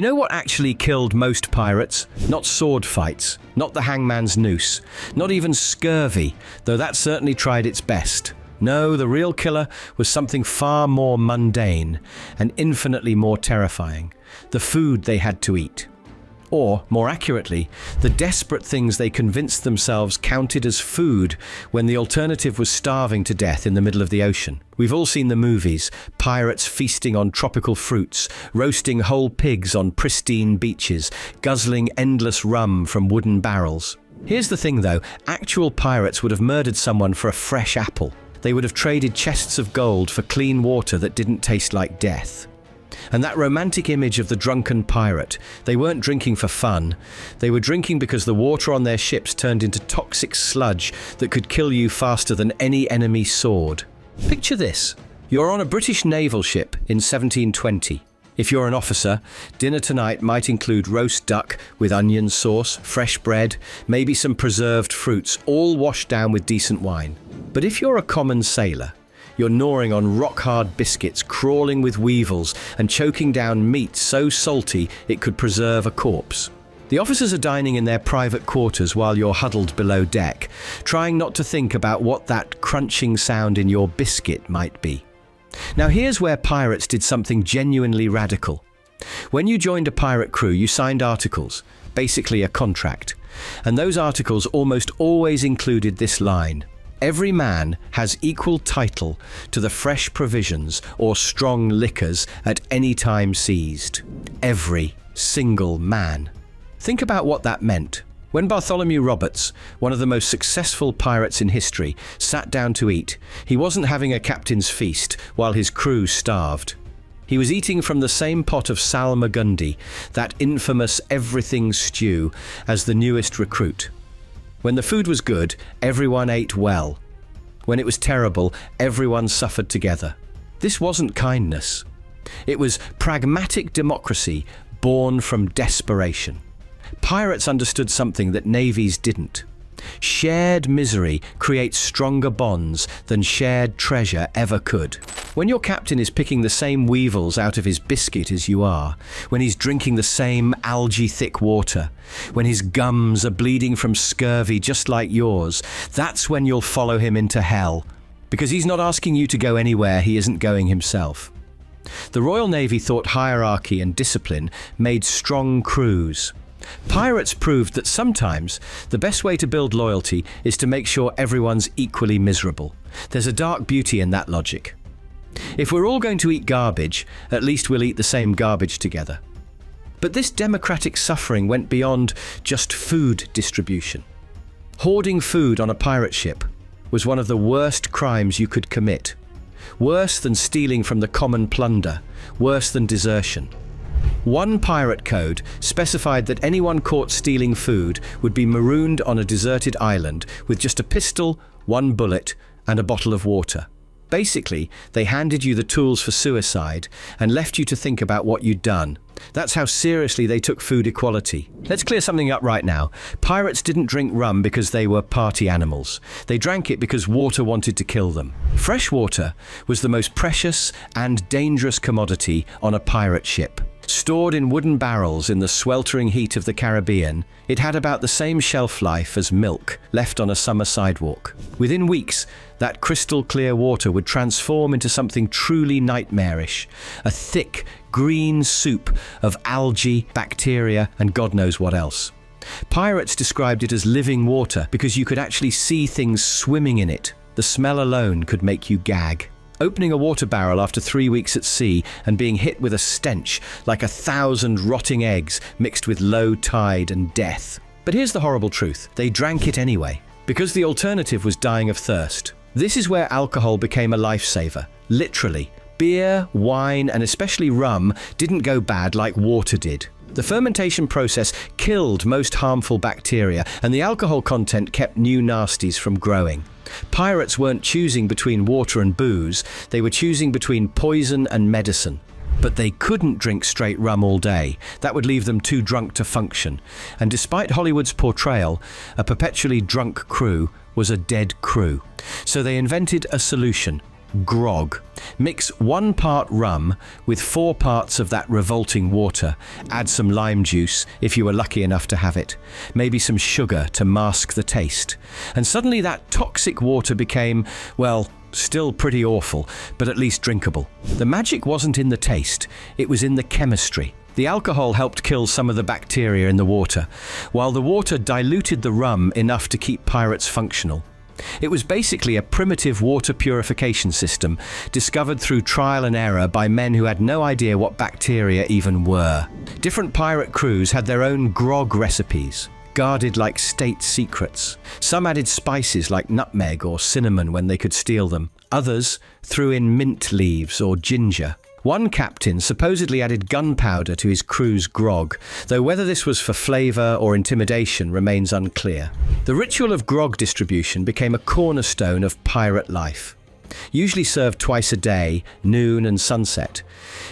know what actually killed most pirates? Not sword fights, not the hangman's noose, not even scurvy, though that certainly tried its best. No, the real killer was something far more mundane and infinitely more terrifying: the food they had to eat. Or, more accurately, the desperate things they convinced themselves counted as food when the alternative was starving to death in the middle of the ocean. We've all seen the movies: pirates feasting on tropical fruits, roasting whole pigs on pristine beaches, guzzling endless rum from wooden barrels. Here's the thing though, actual pirates would have murdered someone for a fresh apple. They would have traded chests of gold for clean water that didn't taste like death. And that romantic image of the drunken pirate, they weren't drinking for fun. They were drinking because the water on their ships turned into toxic sludge that could kill you faster than any enemy sword. Picture this. You're on a British naval ship in 1720. If you're an officer, dinner tonight might include roast duck with onion sauce, fresh bread, maybe some preserved fruits, all washed down with decent wine. But if you're a common sailor, you're gnawing on rock-hard biscuits, crawling with weevils, and choking down meat so salty it could preserve a corpse. The officers are dining in their private quarters while you're huddled below deck, trying not to think about what that crunching sound in your biscuit might be. Now here's where pirates did something genuinely radical. When you joined a pirate crew, you signed articles, basically a contract, and those articles almost always included this line: every man has equal title to the fresh provisions or strong liquors at any time seized. Every single man. Think about what that meant. When Bartholomew Roberts, one of the most successful pirates in history, sat down to eat, he wasn't having a captain's feast while his crew starved. He was eating from the same pot of salmagundi, that infamous everything stew, as the newest recruit. When the food was good, everyone ate well. When it was terrible, everyone suffered together. This wasn't kindness. It was pragmatic democracy born from desperation. Pirates understood something that navies didn't. Shared misery creates stronger bonds than shared treasure ever could. When your captain is picking the same weevils out of his biscuit as you are, when he's drinking the same algae-thick water, when his gums are bleeding from scurvy just like yours, that's when you'll follow him into hell, because he's not asking you to go anywhere he isn't going himself. The Royal Navy thought hierarchy and discipline made strong crews. Pirates proved that sometimes the best way to build loyalty is to make sure everyone's equally miserable. There's a dark beauty in that logic. If we're all going to eat garbage, at least we'll eat the same garbage together. But this democratic suffering went beyond just food distribution. Hoarding food on a pirate ship was one of the worst crimes you could commit. Worse than stealing from the common plunder, worse than desertion. One pirate code specified that anyone caught stealing food would be marooned on a deserted island with just a pistol, one bullet, and a bottle of water. Basically, they handed you the tools for suicide and left you to think about what you'd done. That's how seriously they took food equality. Let's clear something up right now. Pirates didn't drink rum because they were party animals. They drank it because water wanted to kill them. Fresh water was the most precious and dangerous commodity on a pirate ship. Stored in wooden barrels in the sweltering heat of the Caribbean, it had about the same shelf life as milk left on a summer sidewalk. Within weeks, that crystal clear water would transform into something truly nightmarish, a thick, green soup of algae, bacteria, and God knows what else. Pirates described it as living water because you could actually see things swimming in it. The smell alone could make you gag. Opening a water barrel after 3 weeks at sea and being hit with a stench like 1,000 rotting eggs mixed with low tide and death. But here's the horrible truth. They drank it anyway, because the alternative was dying of thirst. This is where alcohol became a lifesaver, literally. Beer, wine, and especially rum didn't go bad like water did. The fermentation process killed most harmful bacteria, and the alcohol content kept new nasties from growing. Pirates weren't choosing between water and booze, they were choosing between poison and medicine. But they couldn't drink straight rum all day. That would leave them too drunk to function. And despite Hollywood's portrayal, a perpetually drunk crew was a dead crew. So they invented a solution: grog. Mix 1 part rum with 4 parts of that revolting water. Add some lime juice, if you were lucky enough to have it. Maybe some sugar to mask the taste. And suddenly that toxic water became, well, still pretty awful, but at least drinkable. The magic wasn't in the taste, it was in the chemistry. The alcohol helped kill some of the bacteria in the water, while the water diluted the rum enough to keep pirates functional. It was basically a primitive water purification system, discovered through trial and error by men who had no idea what bacteria even were. Different pirate crews had their own grog recipes, guarded like state secrets. Some added spices like nutmeg or cinnamon when they could steal them. Others threw in mint leaves or ginger. One captain supposedly added gunpowder to his crew's grog, though whether this was for flavour or intimidation remains unclear. The ritual of grog distribution became a cornerstone of pirate life. Usually served twice a day, noon and sunset.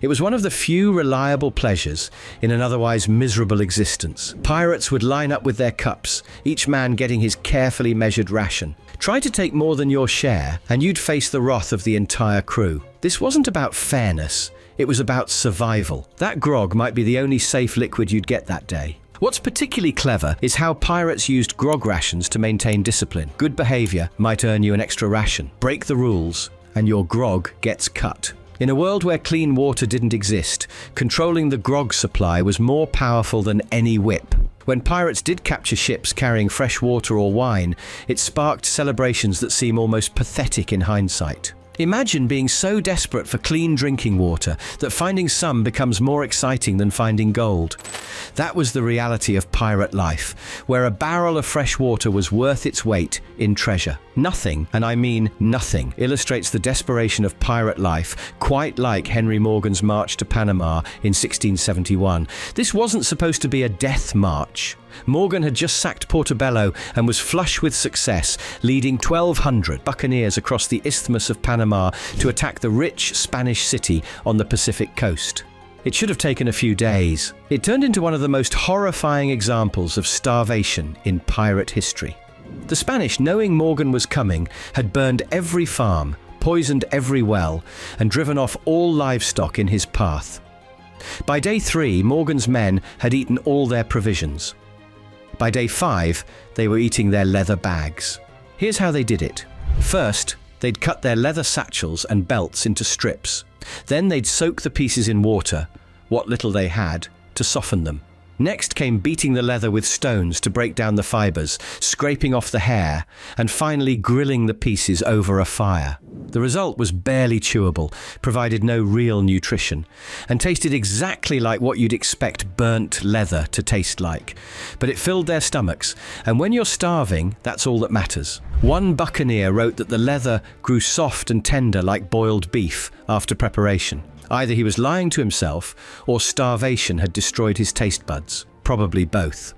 It was one of the few reliable pleasures in an otherwise miserable existence. Pirates would line up with their cups, each man getting his carefully measured ration. Try to take more than your share, and you'd face the wrath of the entire crew. This wasn't about fairness, it was about survival. That grog might be the only safe liquid you'd get that day. What's particularly clever is how pirates used grog rations to maintain discipline. Good behaviour might earn you an extra ration. Break the rules, and your grog gets cut. In a world where clean water didn't exist, controlling the grog supply was more powerful than any whip. When pirates did capture ships carrying fresh water or wine, it sparked celebrations that seem almost pathetic in hindsight. Imagine being so desperate for clean drinking water that finding some becomes more exciting than finding gold. That was the reality of pirate life, where a barrel of fresh water was worth its weight in treasure. Nothing, and I mean nothing, illustrates the desperation of pirate life quite like Henry Morgan's march to Panama in 1671. This wasn't supposed to be a death march. Morgan had just sacked Portobello and was flush with success, leading 1,200 buccaneers across the Isthmus of Panama to attack the rich Spanish city on the Pacific coast. It should have taken a few days. It turned into one of the most horrifying examples of starvation in pirate history. The Spanish, knowing Morgan was coming, had burned every farm, poisoned every well, and driven off all livestock in his path. By day 3, Morgan's men had eaten all their provisions. By day 5, they were eating their leather bags. Here's how they did it. First, they'd cut their leather satchels and belts into strips. Then they'd soak the pieces in water, what little they had, to soften them. Next came beating the leather with stones to break down the fibres, scraping off the hair, and finally grilling the pieces over a fire. The result was barely chewable, provided no real nutrition, and tasted exactly like what you'd expect burnt leather to taste like. But it filled their stomachs, and when you're starving, that's all that matters. One buccaneer wrote that the leather grew soft and tender like boiled beef after preparation. Either he was lying to himself, or starvation had destroyed his taste buds. Probably both.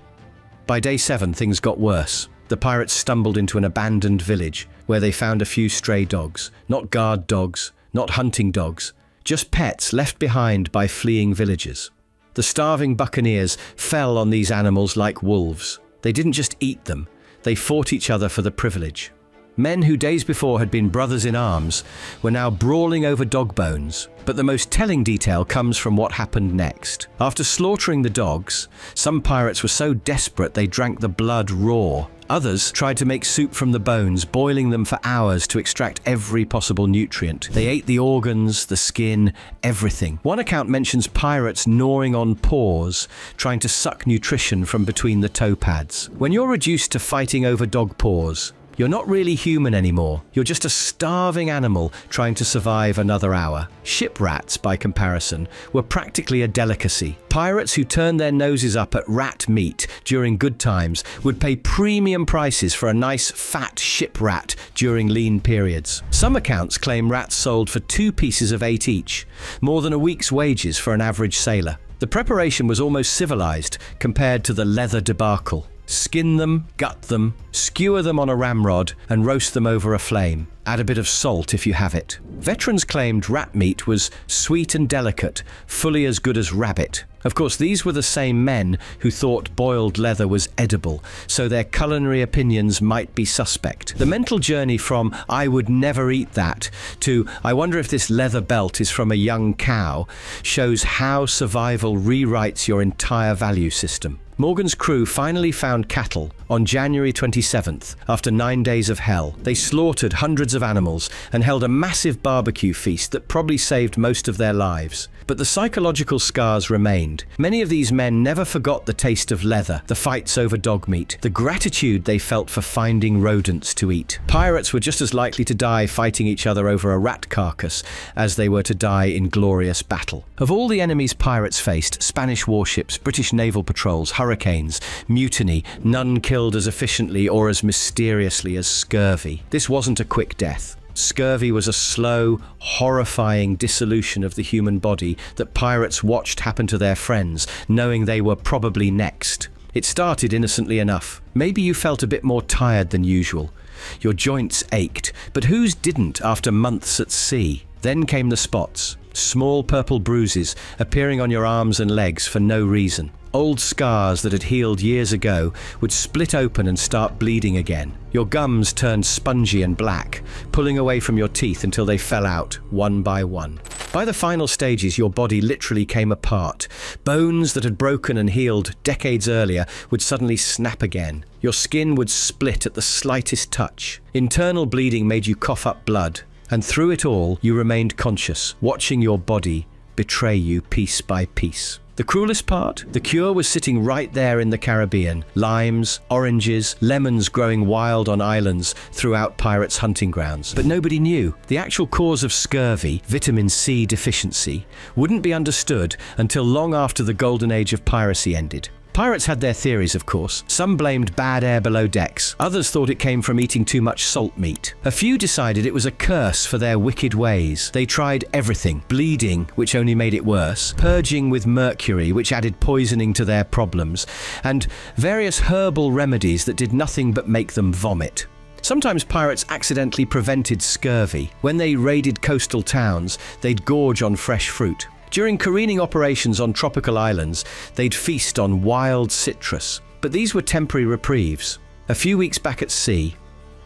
By day 7, things got worse. The pirates stumbled into an abandoned village, where they found a few stray dogs. Not guard dogs, not hunting dogs, just pets left behind by fleeing villagers. The starving buccaneers fell on these animals like wolves. They didn't just eat them, they fought each other for the privilege. Men who days before had been brothers in arms were now brawling over dog bones. But the most telling detail comes from what happened next. After slaughtering the dogs, some pirates were so desperate they drank the blood raw. Others tried to make soup from the bones, boiling them for hours to extract every possible nutrient. They ate the organs, the skin, everything. One account mentions pirates gnawing on paws, trying to suck nutrition from between the toe pads. When you're reduced to fighting over dog paws, you're not really human anymore. You're just a starving animal trying to survive another hour. Ship rats, by comparison, were practically a delicacy. Pirates who turned their noses up at rat meat during good times would pay premium prices for a nice fat ship rat during lean periods. Some accounts claim rats sold for 2 pieces of 8 each, more than a week's wages for an average sailor. The preparation was almost civilized compared to the leather debacle. Skin them, gut them, skewer them on a ramrod, and roast them over a flame. Add a bit of salt if you have it. Veterans claimed rat meat was sweet and delicate, fully as good as rabbit. Of course, these were the same men who thought boiled leather was edible, so their culinary opinions might be suspect. The mental journey from "I would never eat that" to "I wonder if this leather belt is from a young cow" shows how survival rewrites your entire value system. Morgan's crew finally found cattle on January 27th, after 9 days of hell. They slaughtered hundreds of animals and held a massive barbecue feast that probably saved most of their lives. But the psychological scars remained. Many of these men never forgot the taste of leather, the fights over dog meat, the gratitude they felt for finding rodents to eat. Pirates were just as likely to die fighting each other over a rat carcass as they were to die in glorious battle. Of all the enemies pirates faced, Spanish warships, British naval patrols, hurricanes, mutiny, none killed as efficiently or as mysteriously as scurvy. This wasn't a quick death. Scurvy was a slow, horrifying dissolution of the human body that pirates watched happen to their friends, knowing they were probably next. It started innocently enough. Maybe you felt a bit more tired than usual. Your joints ached, but whose didn't after months at sea? Then came the spots. Small purple bruises appearing on your arms and legs for no reason. Old scars that had healed years ago would split open and start bleeding again. Your gums turned spongy and black, pulling away from your teeth until they fell out, one by one. By the final stages, your body literally came apart. Bones that had broken and healed decades earlier would suddenly snap again. Your skin would split at the slightest touch. Internal bleeding made you cough up blood. And through it all, you remained conscious, watching your body betray you piece by piece. The cruelest part? The cure was sitting right there in the Caribbean. Limes, oranges, lemons growing wild on islands throughout pirates' hunting grounds. But nobody knew. The actual cause of scurvy, vitamin C deficiency, wouldn't be understood until long after the golden age of piracy ended. Pirates had their theories, of course. Some blamed bad air below decks. Others thought it came from eating too much salt meat. A few decided it was a curse for their wicked ways. They tried everything. Bleeding, which only made it worse. Purging with mercury, which added poisoning to their problems. And various herbal remedies that did nothing but make them vomit. Sometimes pirates accidentally prevented scurvy. When they raided coastal towns, they'd gorge on fresh fruit. During careening operations on tropical islands, they'd feast on wild citrus. But these were temporary reprieves. A few weeks back at sea,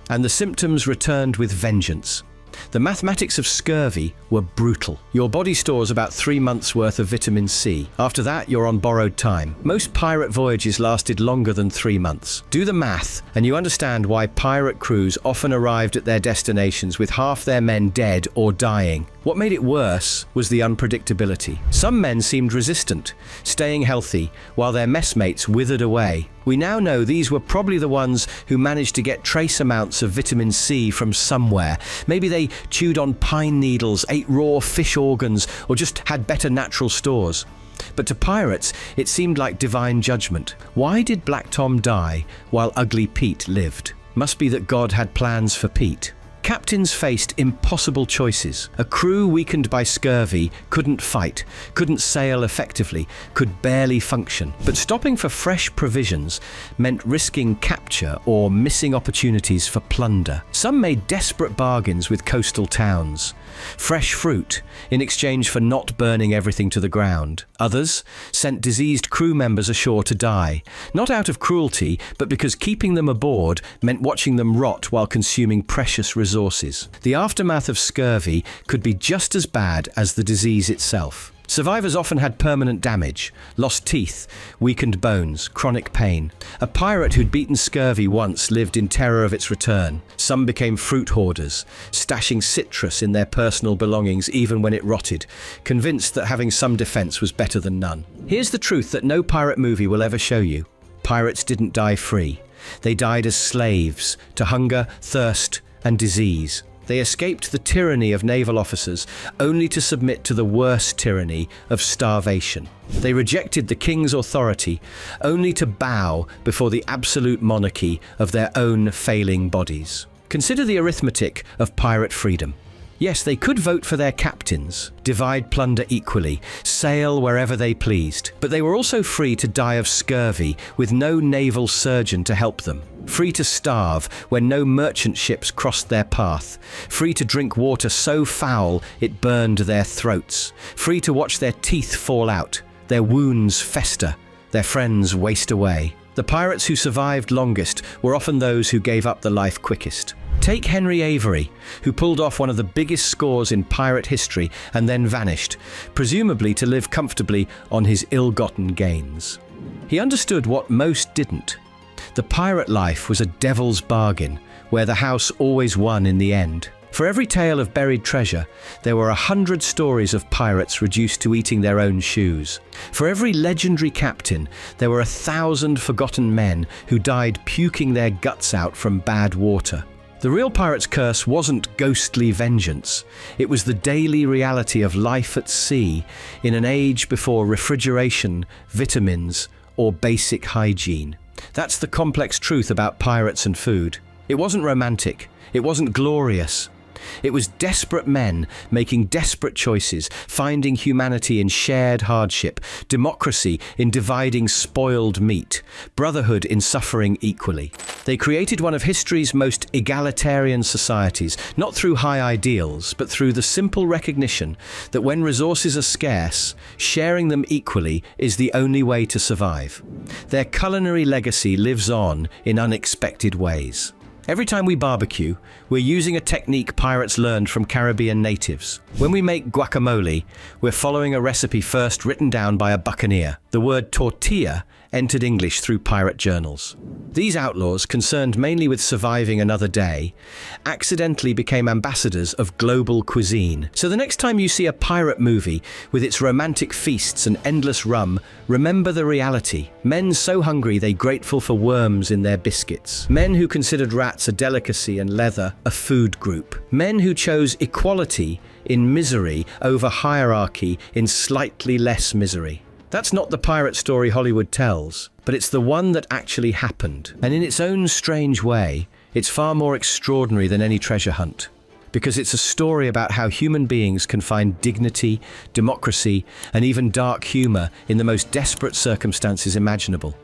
and the symptoms returned with vengeance. The mathematics of scurvy were brutal. Your body stores about 3 months' worth of vitamin C. After that, you're on borrowed time. Most pirate voyages lasted longer than 3 months. Do the math, and you understand why pirate crews often arrived at their destinations with half their men dead or dying. What made it worse was the unpredictability. Some men seemed resistant, staying healthy, while their messmates withered away. We now know these were probably the ones who managed to get trace amounts of vitamin C from somewhere. Maybe they chewed on pine needles, ate raw fish organs, or just had better natural stores. But to pirates, it seemed like divine judgment. Why did Black Tom die while Ugly Pete lived? Must be that God had plans for Pete. Captains faced impossible choices. A crew weakened by scurvy couldn't fight, couldn't sail effectively, could barely function. But stopping for fresh provisions meant risking capture or missing opportunities for plunder. Some made desperate bargains with coastal towns. Fresh fruit in exchange for not burning everything to the ground. Others sent diseased crew members ashore to die, not out of cruelty, but because keeping them aboard meant watching them rot while consuming precious resources. The aftermath of scurvy could be just as bad as the disease itself. Survivors often had permanent damage, lost teeth, weakened bones, chronic pain. A pirate who'd beaten scurvy once lived in terror of its return. Some became fruit hoarders, stashing citrus in their personal belongings even when it rotted, convinced that having some defense was better than none. Here's the truth that no pirate movie will ever show you. Pirates didn't die free. They died as slaves to hunger, thirst, and disease. They escaped the tyranny of naval officers only to submit to the worst tyranny of starvation. They rejected the king's authority only to bow before the absolute monarchy of their own failing bodies. Consider the arithmetic of pirate freedom. Yes, they could vote for their captains, divide plunder equally, sail wherever they pleased, but they were also free to die of scurvy with no naval surgeon to help them, free to starve when no merchant ships crossed their path, free to drink water so foul it burned their throats, free to watch their teeth fall out, their wounds fester, their friends waste away. The pirates who survived longest were often those who gave up the life quickest. Take Henry Avery, who pulled off one of the biggest scores in pirate history and then vanished, presumably to live comfortably on his ill-gotten gains. He understood what most didn't. The pirate life was a devil's bargain, where the house always won in the end. For every tale of buried treasure, there were 100 stories of pirates reduced to eating their own shoes. For every legendary captain, there were 1,000 forgotten men who died puking their guts out from bad water. The real pirate's curse wasn't ghostly vengeance. It was the daily reality of life at sea in an age before refrigeration, vitamins, or basic hygiene. That's the complex truth about pirates and food. It wasn't romantic. It wasn't glorious. It was desperate men making desperate choices, finding humanity in shared hardship, democracy in dividing spoiled meat, brotherhood in suffering equally. They created one of history's most egalitarian societies, not through high ideals, but through the simple recognition that when resources are scarce, sharing them equally is the only way to survive. Their culinary legacy lives on in unexpected ways. Every time we barbecue, we're using a technique pirates learned from Caribbean natives. When we make guacamole, we're following a recipe first written down by a buccaneer. The word tortilla entered English through pirate journals. These outlaws, concerned mainly with surviving another day, accidentally became ambassadors of global cuisine. So the next time you see a pirate movie with its romantic feasts and endless rum, remember the reality. Men so hungry they grateful for worms in their biscuits. Men who considered rats a delicacy and leather a food group. Men who chose equality in misery over hierarchy in slightly less misery. That's not the pirate story Hollywood tells, but it's the one that actually happened. And in its own strange way, it's far more extraordinary than any treasure hunt. Because it's a story about how human beings can find dignity, democracy, and even dark humor in the most desperate circumstances imaginable.